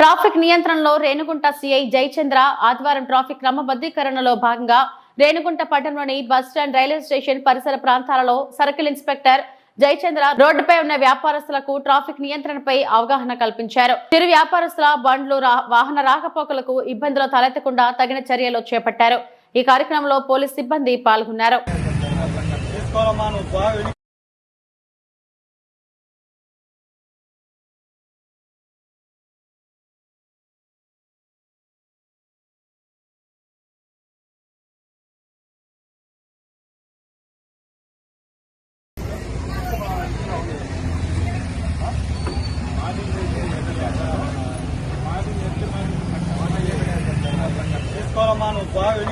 Traffic నియంత్రణలో Renigunta CI Jayachandra ఆదివారం traffic క్రమబద్దీకరణలో భాగంగా రేణుగుంట పట్టణంలోని బస్టాండ్, రైల్వే స్టేషన్ పరిసర ప్రాంతాలలో సర్కిల్ ఇన్స్పెక్టర్ జయచంద్ర రోడ్డుపై ఉన్న వ్యాపారస్తులకు ట్రాఫిక్ నియంత్రణపై అవగాహన కల్పించారు. చిరు వ్యాపారస్తుల బండ్లు వాహన రాకపోకలకు ఇబ్బందులు తలెత్తకుండా తగిన చర్యలు చేపట్టారు. ఈ కార్యక్రమంలో పోలీస్ సిబ్బంది పాల్గొన్నారు. బాగా